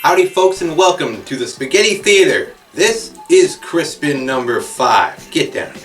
Howdy folks, and welcome to the Spaghetti Theater. This is Crispin number 5. Get down here.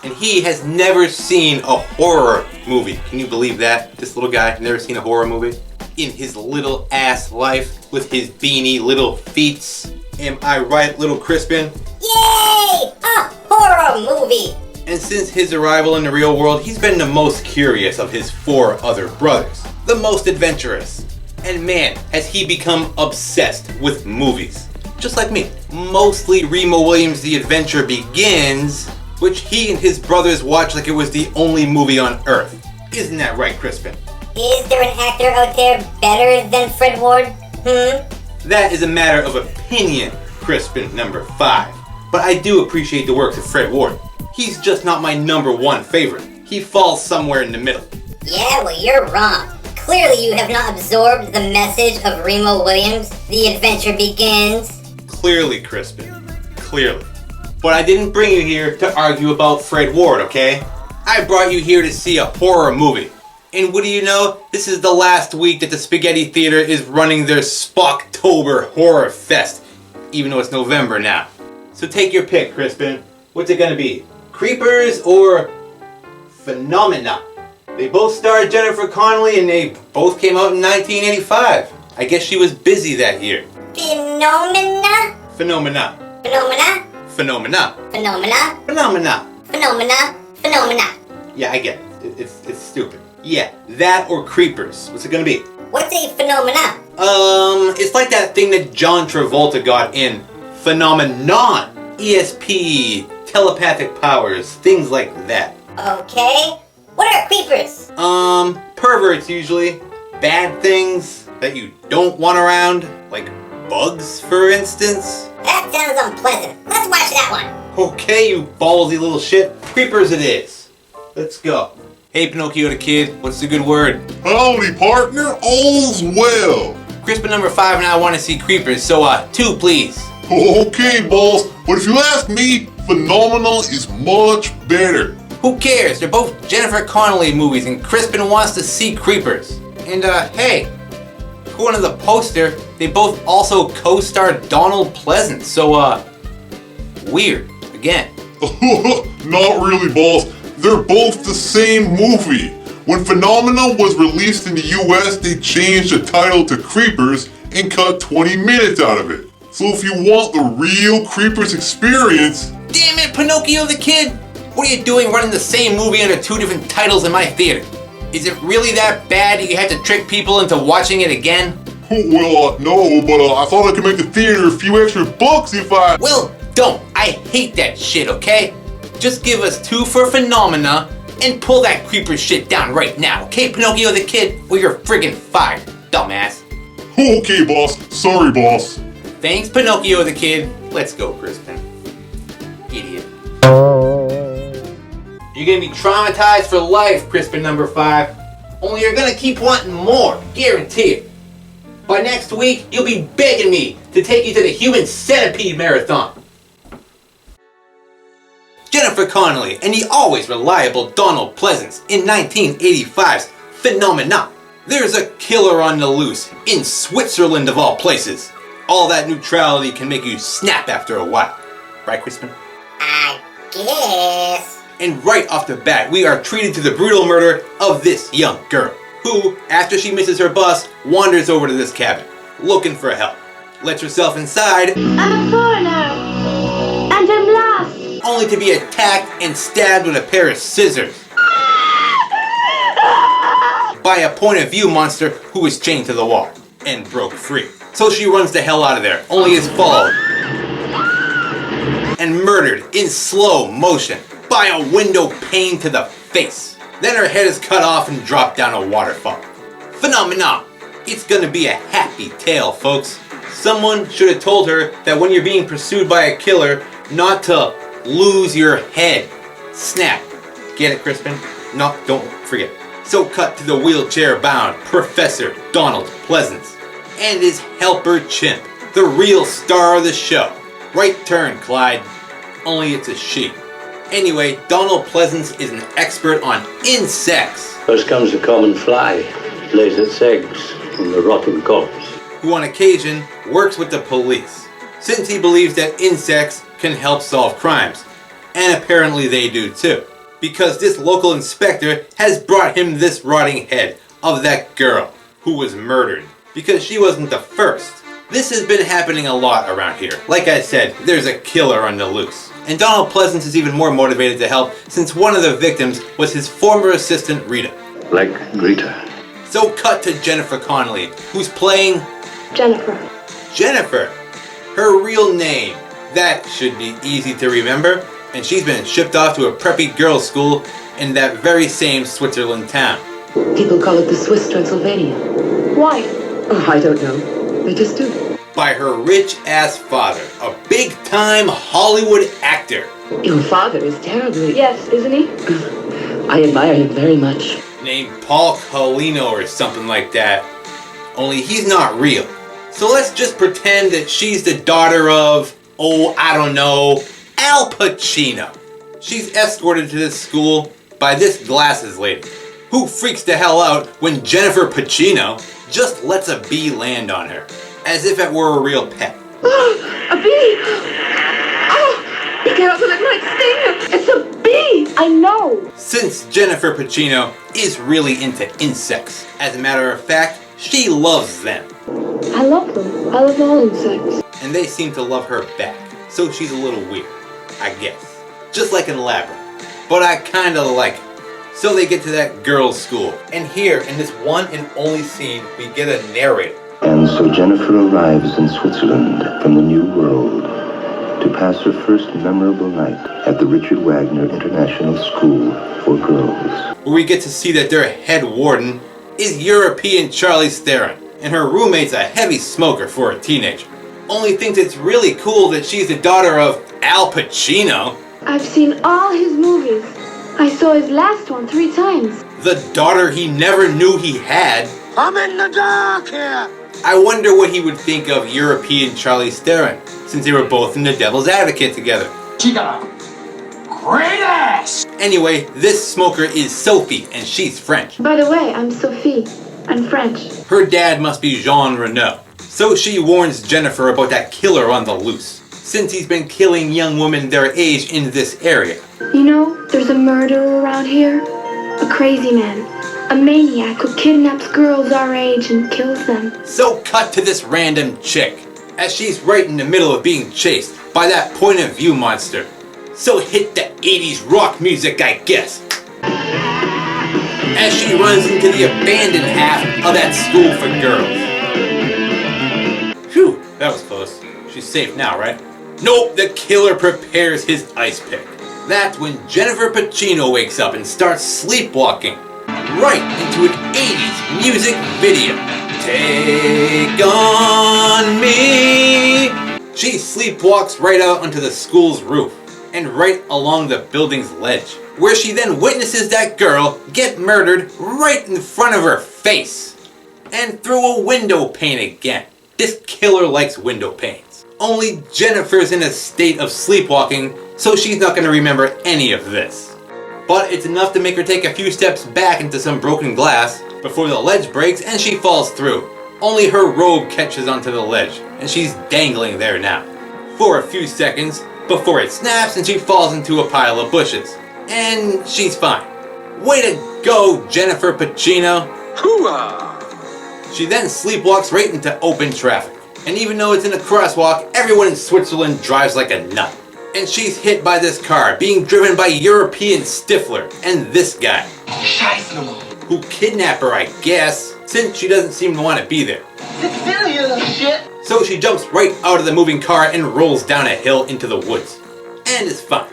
And he has never seen a horror movie. Can you believe that? This little guy never seen a horror movie? In his little ass life with his beanie little feets. Am I right, little Crispin? Yay! A horror movie! And since his arrival in the real world, he's been the most curious of his 4 other brothers. The most adventurous. And man, has he become obsessed with movies. Just like me. Mostly Remo Williams' The Adventure Begins, which he and his brothers watch like it was the only movie on Earth. Isn't that right, Crispin? Is there an actor out there better than Fred Ward? That is a matter of opinion, Crispin number 5. But I do appreciate the works of Fred Ward. He's just not my number 1 favorite. He falls somewhere in the middle. Yeah, well, you're wrong. Clearly you have not absorbed the message of Remo Williams' The Adventure Begins. Clearly, Crispin. Clearly. But I didn't bring you here to argue about Fred Ward, okay? I brought you here to see a horror movie. And what do you know? This is the last week that the Spaghetti Theater is running their Spocktober Horror Fest. Even though it's November now. So take your pick, Crispin. What's it gonna be? Creepers or Phenomena? They both starred Jennifer Connelly and they both came out in 1985. I guess she was busy that year. Phenomena? Phenomena. Phenomena? Phenomena. Phenomena? Phenomena. Phenomena? Phenomena? Yeah, I get it. It's stupid. Yeah, that or Creepers. What's it gonna be? What's a phenomena? It's like that thing that John Travolta got in Phenomenon. ESP, telepathic powers, things like that. Okay. What are creepers? Perverts usually. Bad things that you don't want around. Like bugs, for instance. That sounds unpleasant. Let's watch that one. Okay, you ballsy little shit. Creepers it is. Let's go. Hey, Pinocchio the Kid, what's the good word? Howdy, partner. All's well. Crispin number 5 and I want to see Creepers, so 2 please. Okay, boss. But if you ask me, Phenomenal is much better. Who cares? They're both Jennifer Connelly movies and Crispin wants to see Creepers. And hey, according to the poster, they both also co-star Donald Pleasence, so weird, again. Not really, boss. They're both the same movie. When Phenomenal was released in the US, they changed the title to Creepers and cut 20 minutes out of it. So if you want the real Creepers experience... Damn it, Pinocchio the Kid! What are you doing running the same movie under 2 different titles in my theater? Is it really that bad that you have to trick people into watching it again? Well, no, but I thought I could make the theater a few extra bucks if I... Well, don't. I hate that shit, okay? Just give us 2 for Phenomena and pull that creeper shit down right now, okay, Pinocchio the Kid? Or you're friggin' fired, dumbass. Okay, boss. Sorry, boss. Thanks, Pinocchio the Kid. Let's go, Crispin. Idiot. You're gonna be traumatized for life, Crispin number 5. Only you're gonna keep wanting more, guarantee it. By next week, you'll be begging me to take you to the Human Centipede Marathon. Jennifer Connelly and the always reliable Donald Pleasence in 1985's Phenomena. There's a killer on the loose in Switzerland of all places. All that neutrality can make you snap after a while. Right, Crispin? I guess. And right off the bat, we are treated to the brutal murder of this young girl, who, after she misses her bus, wanders over to this cabin, looking for help. Lets herself inside, I'm a foreigner, and I'm lost. Only to be attacked and stabbed with a pair of scissors. By a point of view monster who was chained to the wall and broke free. So she runs the hell out of there, only is followed and murdered in slow motion by a window pane to the face. Then her head is cut off and dropped down a waterfall. Phenomena! It's gonna be a happy tale, folks. Someone should have told her that when you're being pursued by a killer, not to lose your head. Snap. Get it, Crispin? No, don't forget. So cut to the wheelchair-bound Professor Donald Pleasence and his helper chimp, the real star of the show. Right turn, Clyde. Only it's a she. Anyway, Donald Pleasence is an expert on insects. First comes the common fly, lays its eggs on the rotten corpse. Who on occasion works with the police, since he believes that insects can help solve crimes. And apparently they do too, because this local inspector has brought him this rotting head of that girl who was murdered, because she wasn't the first. This has been happening a lot around here. Like I said, there's a killer on the loose. And Donald Pleasence is even more motivated to help, since one of the victims was his former assistant Rita. Like Greta. So cut to Jennifer Connelly, who's playing Jennifer. Jennifer. Her real name. That should be easy to remember, and she's been shipped off to a preppy girls' school in that very same Switzerland town. People call it the Swiss Transylvania. Why? Oh, I don't know. They just do. By her rich-ass father, a big-time Hollywood actor. Your father is terribly... Yes, isn't he? I admire him very much. Named Paul Colino or something like that. Only he's not real. So let's just pretend that she's the daughter of, I don't know, Al Pacino. She's escorted to this school by this glasses lady, who freaks the hell out when Jennifer Pacino just lets a bee land on her, as if it were a real pet. Oh, a bee! Oh, be careful, it might sting you! It's a bee! I know! Since Jennifer Pacino is really into insects, as a matter of fact, she loves them. I love them. I love all insects. And they seem to love her back, so she's a little weird, I guess. Just like in Labyrinth. But I kinda like it. So they get to that girls' school, and here, in this one and only scene, we get a narrator. And so Jennifer arrives in Switzerland from the New World to pass her first memorable night at the Richard Wagner International School for Girls. Where we get to see that their head warden is European Charlize Theron, and her roommate's a heavy smoker for a teenager. Only thinks it's really cool that she's the daughter of Al Pacino. I've seen all his movies. I saw his last one 3 times. The daughter he never knew he had. I'm in the dark here! I wonder what he would think of European Charlize Theron, since they were both in The Devil's Advocate together. She got a great ass! Anyway, this smoker is Sophie, and she's French. By the way, I'm Sophie. I'm French. Her dad must be Jean Reno. So she warns Jennifer about that killer on the loose, since he's been killing young women their age in this area. You know, there's a murderer around here. A crazy man. A maniac who kidnaps girls our age and kills them. So cut to this random chick, as she's right in the middle of being chased by that point of view monster. So hit the 80s rock music, I guess. As she runs into the abandoned half of that school for girls. Phew, that was close. She's safe now, right? Nope, the killer prepares his ice pick. That's when Jennifer Pacino wakes up and starts sleepwalking right into an 80s music video. Take on me. She sleepwalks right out onto the school's roof and right along the building's ledge, where she then witnesses that girl get murdered right in front of her face and through a window pane again. This killer likes window panes. Only Jennifer's in a state of sleepwalking, so she's not going to remember any of this. But it's enough to make her take a few steps back into some broken glass before the ledge breaks and she falls through. Only her robe catches onto the ledge, and she's dangling there now for a few seconds before it snaps and she falls into a pile of bushes. And she's fine. Way to go, Jennifer Pacino. Hooah! She then sleepwalks right into open traffic. And even though it's in a crosswalk, everyone in Switzerland drives like a nut. And she's hit by this car, being driven by European Stifler and this guy, who kidnapped her, I guess, since she doesn't seem to want to be there. So she jumps right out of the moving car and rolls down a hill into the woods. And it's fine.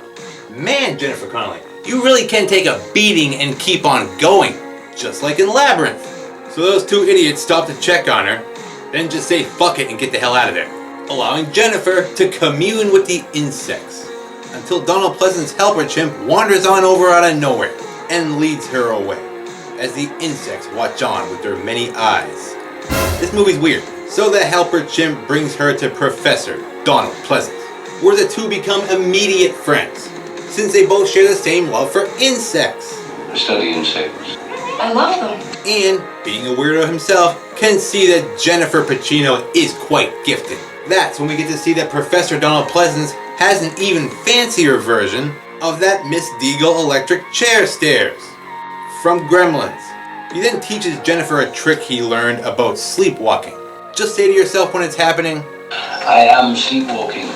Man, Jennifer Connelly, you really can take a beating and keep on going, just like in Labyrinth. So those two idiots stop to check on her, then just say fuck it and get the hell out of there, allowing Jennifer to commune with the insects, until Donald Pleasence's helper chimp wanders on over out of nowhere and leads her away, as the insects watch on with their many eyes. This movie's weird, so the helper chimp brings her to Professor Donald Pleasence, where the two become immediate friends, since they both share the same love for insects. I study insects. I love them. And, being a weirdo himself, can see that Jennifer PACINO is quite gifted. That's when we get to see that Professor Donald Pleasence has an even fancier version of that Miss Deagle electric chair stairs from Gremlins. He then teaches Jennifer a trick he learned about sleepwalking. Just say to yourself when it's happening, I am sleepwalking.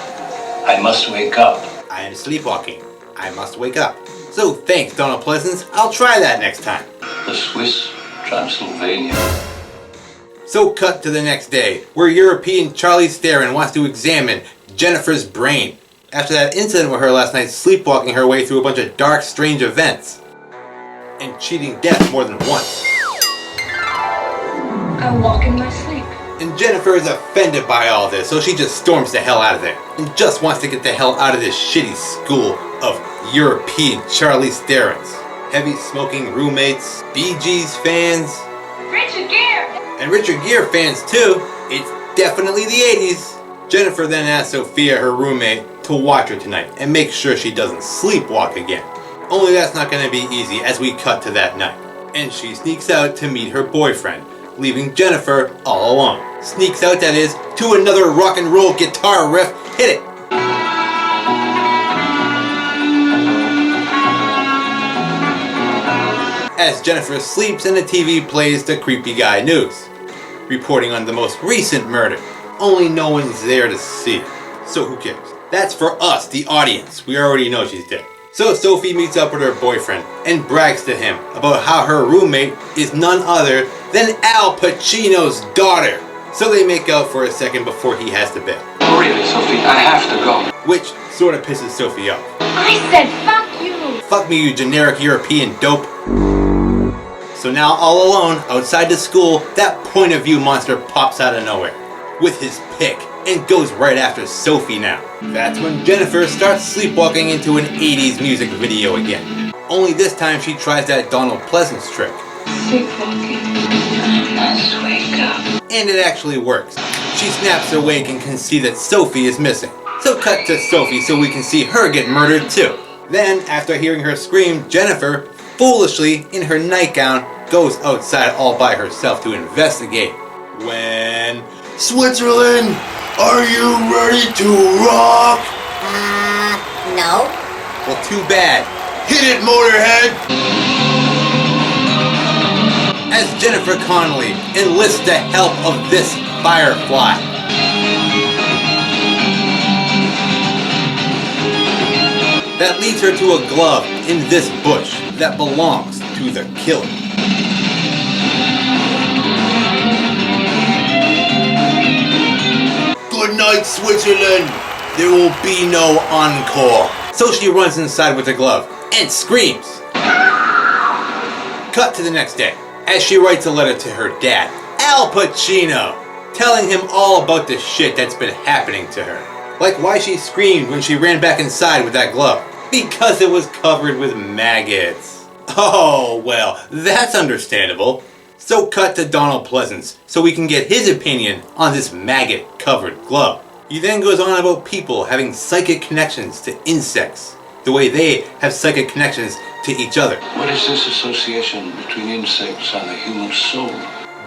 I must wake up. I am sleepwalking. I must wake up. So thanks, Donald Pleasence. I'll try that next time. The Swiss Transylvania. So cut to the next day, where European Charlie Theron wants to examine Jennifer's brain after that incident with her last night sleepwalking her way through a bunch of dark, strange events and cheating death more than once. I walk in my sleep. And Jennifer is offended by all this, so she just storms the hell out of there and just wants to get the hell out of this shitty school of European Charlie Therons. Heavy smoking roommates, Bee Gees fans, Richard Gere! and Richard Gere fans too. It's definitely the 80s. Jennifer then asks Sophia, her roommate, to watch her tonight and make sure she doesn't sleepwalk again. Only that's not going to be easy as we cut to that night. And she sneaks out to meet her boyfriend, leaving Jennifer all alone. Sneaks out, that is, to another rock and roll guitar riff. Hit it! As Jennifer sleeps and the TV plays the Creepy Guy News, reporting on the most recent murder. Only no one's there to see it, so who cares? That's for us, the audience. We already know she's dead. So Sophie meets up with her boyfriend and brags to him about how her roommate is none other than Al Pacino's daughter. So they make out for a second before he has to bail. Really, Sophie, I have to go. Which sort of pisses Sophie off. I said fuck you! Fuck me, you generic European dope. So now all alone, outside the school, that point of view monster pops out of nowhere with his pick and goes right after Sophie now. That's when Jennifer starts sleepwalking into an 80s music video again. Only this time she tries that Donald Pleasence trick. Sleepwalking. I must wake up. And it actually works. She snaps awake and can see that Sophie is missing. So cut to Sophie so we can see her get murdered too. Then, after hearing her scream, Jennifer, foolishly, in her nightgown, goes outside all by herself to investigate. When... Switzerland, are you ready to rock? No. Well, too bad. Hit it, Motorhead! As Jennifer Connelly enlists the help of this firefly. That leads her to a glove in this bush that belongs to the killer. Good night, Switzerland. There will be no encore. So she runs inside with the glove and screams. Cut to the next day, as she writes a letter to her dad, Al Pacino, telling him all about the shit that's been happening to her. Like why she screamed when she ran back inside with that glove. Because it was covered with maggots. Oh, well, that's understandable. So cut to Donald Pleasence so we can get his opinion on this maggot-covered glove. He then goes on about people having psychic connections to insects, the way they have psychic connections to each other. What is this association between insects and the human soul?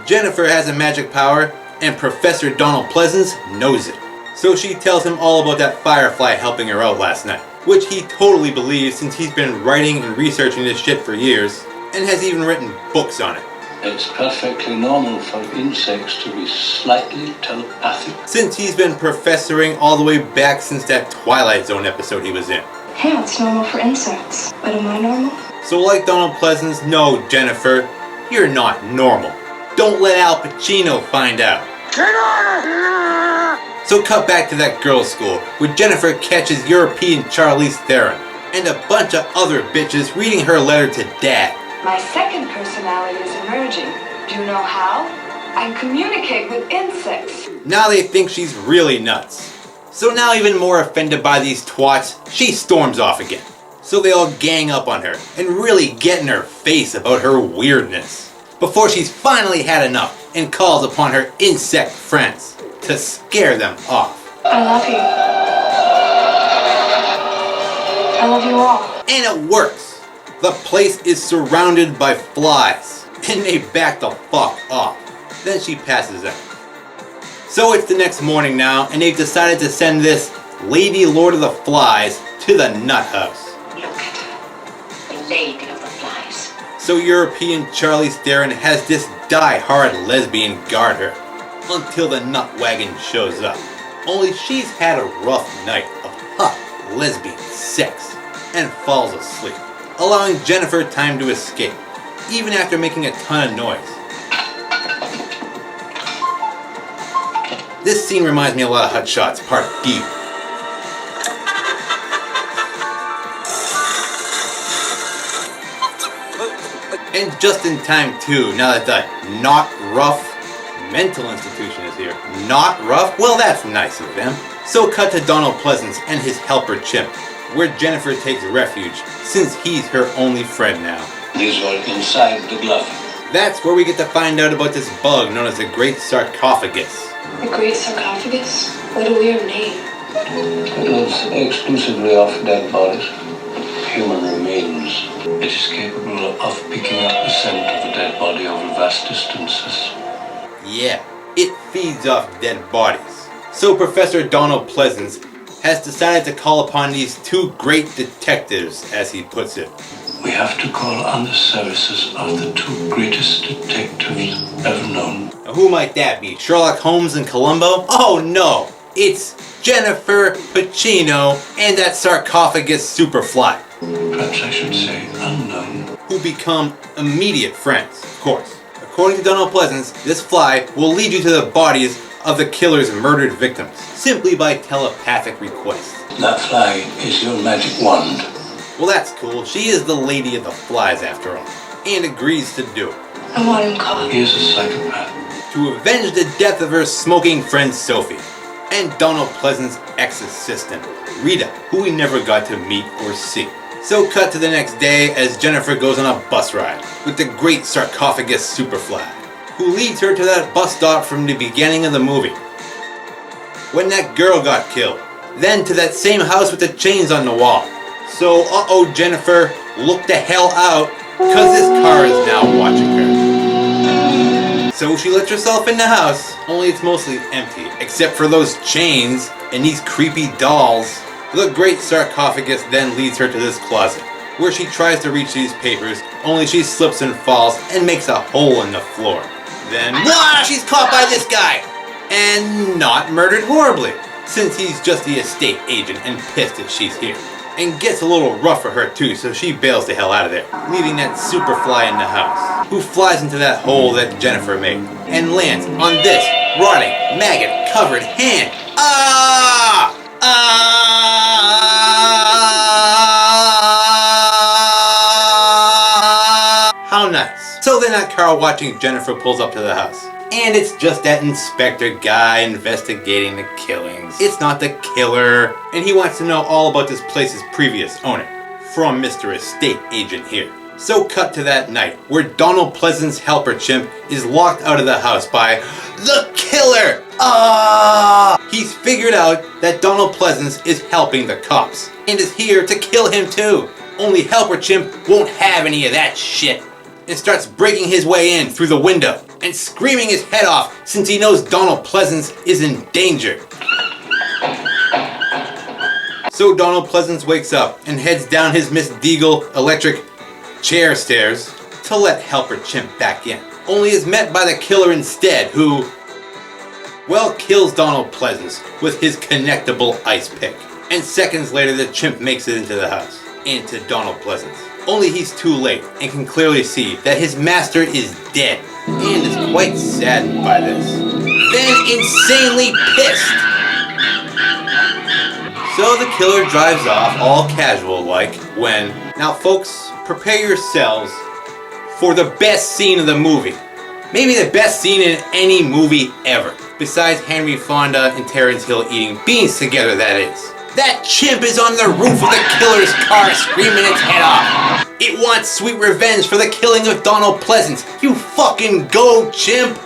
Jennifer has a magic power, and Professor Donald Pleasence knows it. So she tells him all about that firefly helping her out last night, which he totally believes since he's been writing and researching this shit for years, and has even written books on it. It's perfectly normal for insects to be slightly telepathic. Since he's been professoring all the way back since that Twilight Zone episode he was in. Yeah, it's normal for insects. But am I normal? So like Donald Pleasence, no, Jennifer, you're not normal. Don't let Al Pacino find out. Get out of here! So cut back to that girls' school, where Jennifer catches European Charlize Theron and a bunch of other bitches reading her letter to Dad. My second personality is emerging. Do you know how? I communicate with insects. Now they think she's really nuts. So now, even more offended by these twats, she storms off again. So they all gang up on her and really get in her face about her weirdness, before she's finally had enough and calls upon her insect friends to scare them off. I love you. I love you all. And it works. The place is surrounded by flies, and they back the fuck off. Then she passes out. So it's the next morning now, and they've decided to send this Lady Lord of the Flies to the nut house. Look at her, the Lady of the Flies. So European Charlie Theron has this die-hard lesbian guard her, until the nut wagon shows up. Only she's had a rough night of hot lesbian sex, and falls asleep, allowing Jennifer time to escape, even after making a ton of noise. This scene reminds me a lot of Hot Shots Part D. And just in time too, now that the Not Rough mental institution is here. Not rough? Well, that's nice of them. So cut to Donald Pleasence and his helper chimp, where Jennifer takes refuge, since he's her only friend now. These were inside the glove. That's where we get to find out about this bug known as the Great Sarcophagus. The Great Sarcophagus? What a weird name. It lives exclusively off dead bodies, human remains. It is capable of picking up the scent of a dead body over vast distances. Yeah, it feeds off dead bodies. So Professor Donald Pleasence has decided to call upon these two great detectives, as he puts it. We have to call on the services of the two greatest detectives ever known. Now, who might that be? Sherlock Holmes and Columbo? Oh no! It's Jennifer PACINO and that sarcophagus superfly. Perhaps I should say unknown. Who become immediate friends, of course. According to Donald Pleasence, this fly will lead you to the bodies of the killer's murdered victims, simply by telepathic request. That fly is your magic wand. Well, that's cool. She is the Lady of the Flies, after all, and agrees to do it. I want him caught. He is a psychopath. To avenge the death of her smoking friend Sophie, and Donald Pleasence's ex-assistant, Rita, who we never got to meet or see. So cut to the next day as Jennifer goes on a bus ride with the Great Sarcophagus Superfly, who leads her to that bus stop from the beginning of the movie, when that girl got killed. Then to that same house with the chains on the wall. So Jennifer, look the hell out, cause this car is now watching her. So she lets herself in the house, only it's mostly empty, except for those chains and these creepy dolls. The Great Sarcophagus then leads her to this closet, where she tries to reach these papers, only she slips and falls and makes a hole in the floor. Then, she's caught by this guy! And not murdered horribly, since he's just the estate agent and pissed that she's here. And gets a little rough for her too, so she bails the hell out of there, leaving that superfly in the house, who flies into that hole that Jennifer made, and lands on this rotting, maggot-covered hand. How nice. So then that car watching Jennifer pulls up to the house. And it's just that inspector guy investigating the killings. It's not the killer. And he wants to know all about this place's previous owner, from Mr. Estate Agent here. So cut to that night, where Donald Pleasence's helper chimp is locked out of the house by the killer! He's figured out that Donald Pleasence is helping the cops, and is here to kill him too. Only helper chimp won't have any of that shit, and starts breaking his way in through the window, and screaming his head off since he knows Donald Pleasence is in danger. So Donald Pleasence wakes up and heads down his Miss Deagle electric chair stairs to let helper chimp back in. Only is met by the killer instead, who, well, kills Donald Pleasence with his connectable ice pick. And seconds later the chimp makes it into the house, into Donald Pleasence. Only he's too late and can clearly see that his master is dead, and is quite saddened by this. Then insanely pissed. So the killer drives off, all casual like, when... Now folks, prepare yourselves for the best scene of the movie. Maybe the best scene in any movie ever. Besides Henry Fonda and Terrence Hill eating beans together, that is. That chimp is on the roof of the killer's car screaming its head off. It wants sweet revenge for the killing of Donald Pleasence. You fucking go, chimp!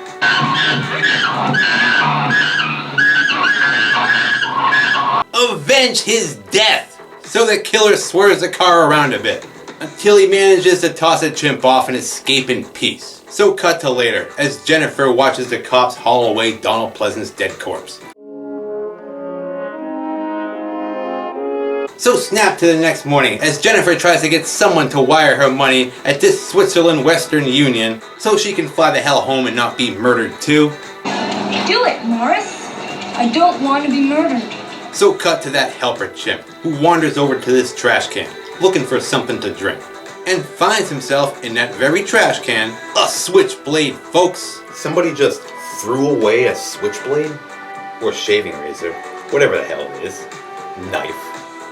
Avenge his death! So the killer swerves the car around a bit, until he manages to toss the chimp off and escape in peace. So cut to later, as Jennifer watches the cops haul away Donald Pleasence's dead corpse. So snap to the next morning, as Jennifer tries to get someone to wire her money at this Switzerland Western Union, so she can fly the hell home and not be murdered too. Do it, Morris. I don't want to be murdered. So cut to that helper chimp, who wanders over to this trash can, looking for something to drink, and finds himself in that very trash can, a switchblade, folks. Somebody just threw away a switchblade? Or shaving razor, whatever the hell it is. Knife.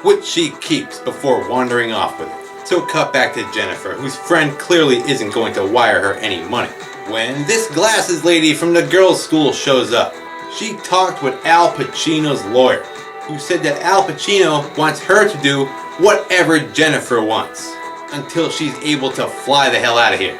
Which she keeps before wandering off with it. So cut back to Jennifer, whose friend clearly isn't going to wire her any money, when this glasses lady from the girls' school shows up. She talked with Al Pacino's lawyer, who said that Al Pacino wants her to do whatever Jennifer wants, until she's able to fly the hell out of here.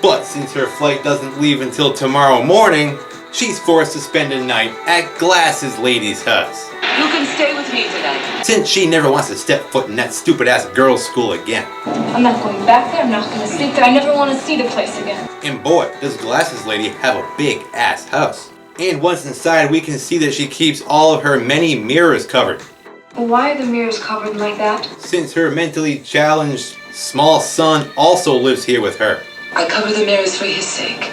But since her flight doesn't leave until tomorrow morning, she's forced to spend a night at Glasses Lady's house. You can stay with me tonight. Since she never wants to step foot in that stupid ass girls' school again. I'm not going back there. I'm not going to sleep there. I never want to see the place again. And boy, does Glasses Lady have a big ass house. And once inside, we can see that she keeps all of her many mirrors covered. Why are the mirrors covered like that? Since her mentally challenged small son also lives here with her. I cover the mirrors for his sake.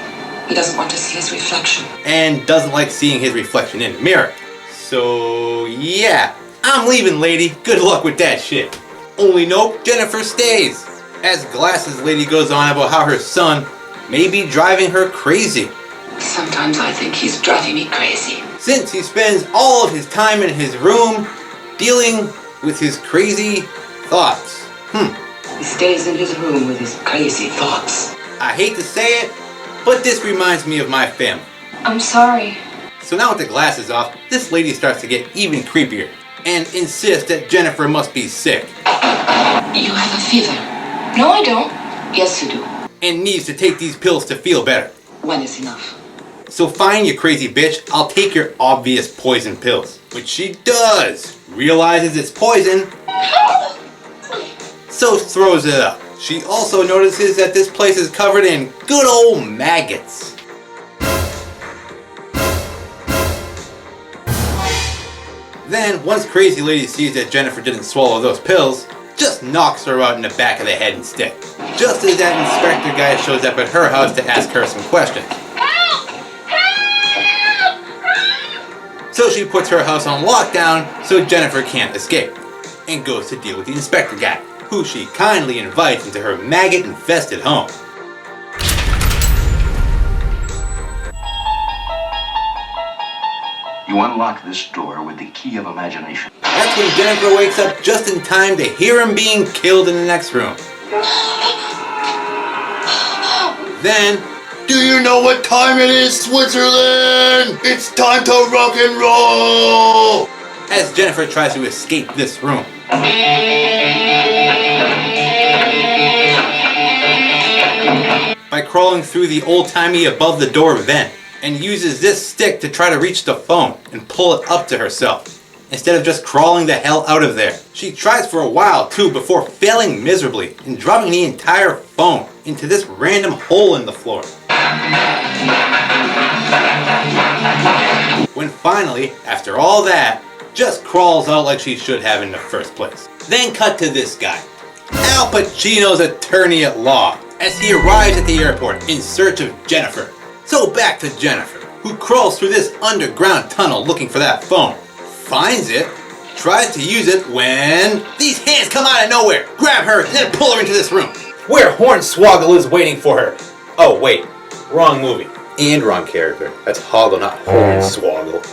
He doesn't want to see his reflection. And doesn't like seeing his reflection in the mirror. So yeah, I'm leaving, lady. Good luck with that shit. Only nope, Jennifer stays. As Glasses Lady goes on about how her son may be driving her crazy. Sometimes I think he's driving me crazy. Since he spends all of his time in his room dealing with his crazy thoughts. He stays in his room with his crazy thoughts. I hate to say it, but this reminds me of my family. I'm sorry. So now with the glasses off, this lady starts to get even creepier and insists that Jennifer must be sick. You have a fever. No, I don't. Yes, you do. And needs to take these pills to feel better. One is enough. So fine, you crazy bitch, I'll take your obvious poison pills. Which she does. Realizes it's poison. So throws it up. She also notices that this place is covered in good old maggots. Then, once Crazy Lady sees that Jennifer didn't swallow those pills, just knocks her out in the back of the head instead. Just as that inspector guy shows up at her house to ask her some questions. Help! Help! Help! So she puts her house on lockdown so Jennifer can't escape, and goes to deal with the inspector guy, who she kindly invites into her maggot-infested home. You unlock this door with the key of imagination. That's when Jennifer wakes up just in time to hear him being killed in the next room. Then, Do you know what time it is, Switzerland? It's time to rock and roll! as Jennifer tries to escape this room. By crawling through the old-timey above-the-door vent, and uses this stick to try to reach the phone and pull it up to herself, instead of just crawling the hell out of there. She tries for a while too before failing miserably and dropping the entire phone into this random hole in the floor. When finally, after all that, just crawls out like she should have in the first place. Then cut to this guy, Al Pacino's attorney at law, as he arrives at the airport in search of Jennifer. So back to Jennifer, who crawls through this underground tunnel looking for that phone, finds it, tries to use it when these hands come out of nowhere, grab her, and then pull her into this room, where Hornswoggle is waiting for her. Oh wait, wrong movie. And wrong character. That's Hoggle, not Hornswoggle.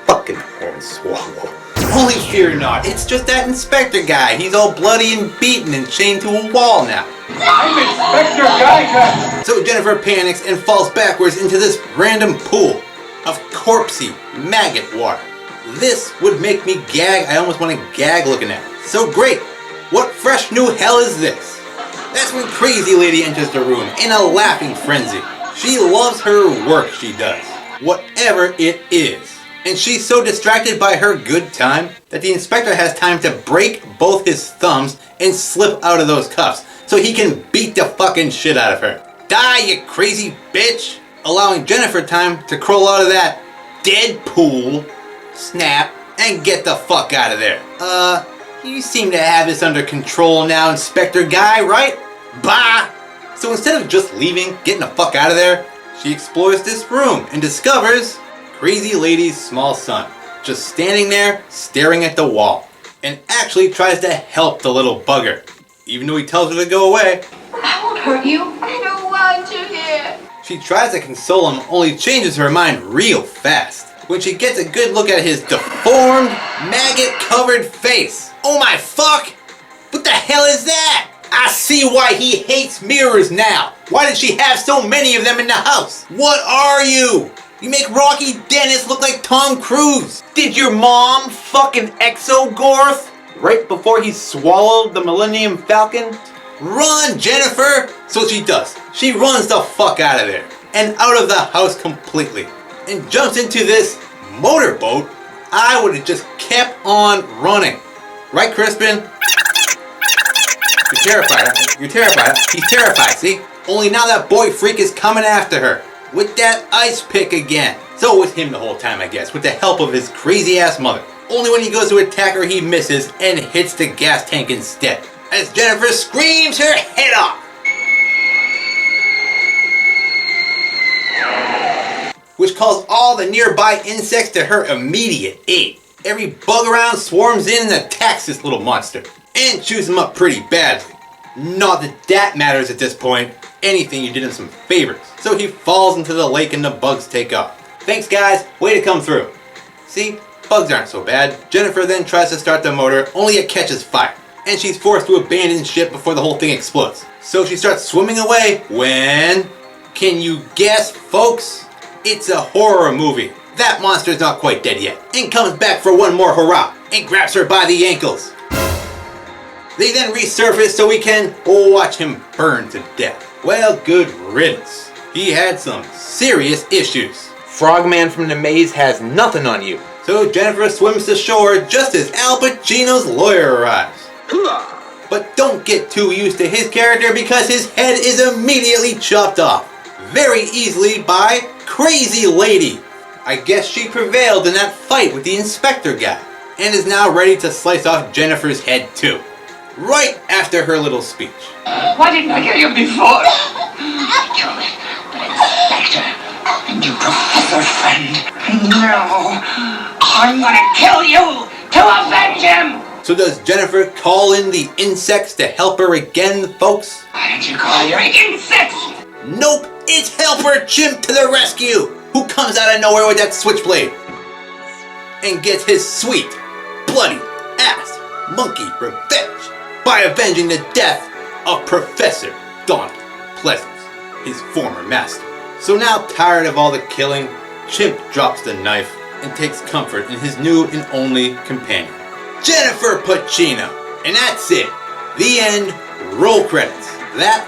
Fuck fucking hornswallow. Only fear not, it's just that inspector guy. He's all bloody and beaten and chained to a wall now. I'm Inspector Geiger! So Jennifer panics and falls backwards into this random pool of corpsey maggot water. This would make me gag. I almost want to gag looking at it. So great. What fresh new hell is this? That's when Crazy Lady enters the room in a laughing frenzy. She loves her work, she does. Whatever it is. And she's so distracted by her good time that the inspector has time to break both his thumbs and slip out of those cuffs so he can beat the fucking shit out of her. Die, you crazy bitch! Allowing Jennifer time to crawl out of that dead pool, snap, and get the fuck out of there. You seem to have this under control now, Inspector Guy, right? Bah! So instead of just leaving, getting the fuck out of there, she explores this room and discovers Crazy Lady's small son, just standing there staring at the wall, and actually tries to help the little bugger, even though he tells her to go away. I won't hurt you. I don't want you here. She tries to console him, only changes her mind real fast when she gets a good look at his deformed, maggot-covered face. Oh my fuck! What the hell is that? I see why he hates mirrors now. Why did she have so many of them in the house? What are you? You make Rocky Dennis look like Tom Cruise. Did your mom fucking exogorth right before he swallowed the Millennium Falcon? Run, Jennifer! So she does. She runs the fuck out of there and out of the house completely and jumps into this motorboat. I would have just kept on running. Right, Crispin? You're terrified, huh? You're terrified. He's terrified, see? Only now that boy freak is coming after her with that ice pick again. So it was him the whole time, I guess, with the help of his crazy ass mother. Only when he goes to attack her, he misses and hits the gas tank instead, as Jennifer screams her head off. Which calls all the nearby insects to her immediate aid. Every bug around swarms in and attacks this little monster, and chews him up pretty badly. Not that that matters at this point. Anything, you did him some favors. So he falls into the lake and the bugs take off. Thanks guys, way to come through. See, bugs aren't so bad. Jennifer then tries to start the motor, only it catches fire, and she's forced to abandon ship before the whole thing explodes. So she starts swimming away when... Can you guess, folks? It's a horror movie. That monster's not quite dead yet, and comes back for one more hurrah, and grabs her by the ankles. They then resurface so we can watch him burn to death. Well, good riddance. He had some serious issues. Frogman from the maze has nothing on you. So Jennifer swims to shore just as Al Pacino's lawyer arrives. But don't get too used to his character because his head is immediately chopped off. Very easily by Crazy Lady. I guess she prevailed in that fight with the inspector guy, and is now ready to slice off Jennifer's head too. Right after her little speech. Why didn't I get you before? You, the inspector, and your professor friend. No, I'm gonna kill you to avenge him! So does Jennifer call in the insects to help her again, folks? Why don't you call your insects? Nope, it's Helper Chimp to the rescue, who comes out of nowhere with that switchblade and gets his sweet, bloody ass monkey revenge by avenging the death of Professor Donald Pleasence, his former master. So now tired of all the killing, Chimp drops the knife and takes comfort in his new and only companion, Jennifer PACINO. And that's it. The end. Roll credits. That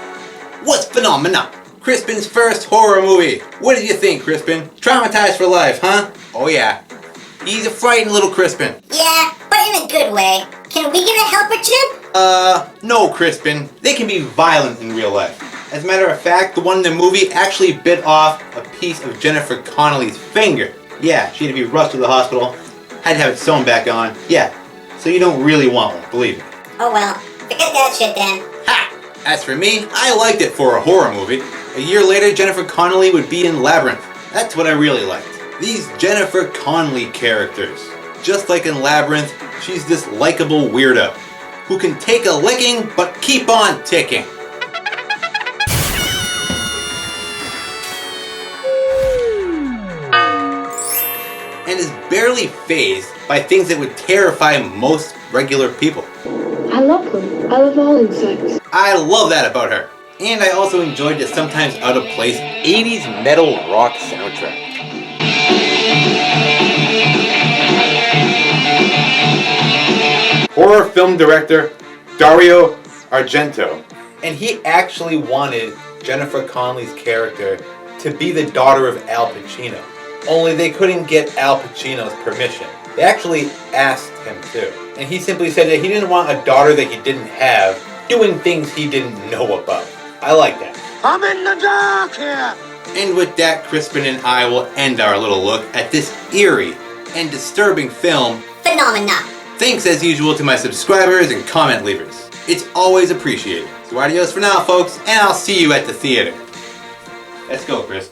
was phenomenal. Crispin's first horror movie. What did you think, Crispin? Traumatized for life, huh? Oh yeah. He's a frightened little Crispin. Yeah, but in a good way. Can we get a helper chimp? No, Crispin. They can be violent in real life. As a matter of fact, the one in the movie actually bit off a piece of Jennifer Connelly's finger. Yeah, she had to be rushed to the hospital. Had to have it sewn back on. Yeah, so you don't really want one, believe me. Oh well, forget that shit then. Ha! As for me, I liked it for a horror movie. A year later, Jennifer Connelly would be in Labyrinth. That's what I really liked. These Jennifer Connelly characters. Just like in Labyrinth, she's this likable weirdo who can take a licking but keep on ticking. And and is barely fazed by things that would terrify most regular people. I love them. I love all insects. I love that about her. And I also enjoyed the sometimes out of place 80s metal rock soundtrack. Horror film director Dario Argento. And he actually wanted Jennifer Connelly's character to be the daughter of Al Pacino. Only they couldn't get Al Pacino's permission. They actually asked him to. And he simply said that he didn't want a daughter that he didn't have doing things he didn't know about. I like that. I'm in the dark here. And with that, Crispin and I will end our little look at this eerie and disturbing film. Phenomena. Thanks as usual to my subscribers and comment leavers. It's always appreciated. So adios for now, folks, and I'll see you at the theater. Let's go, Chris.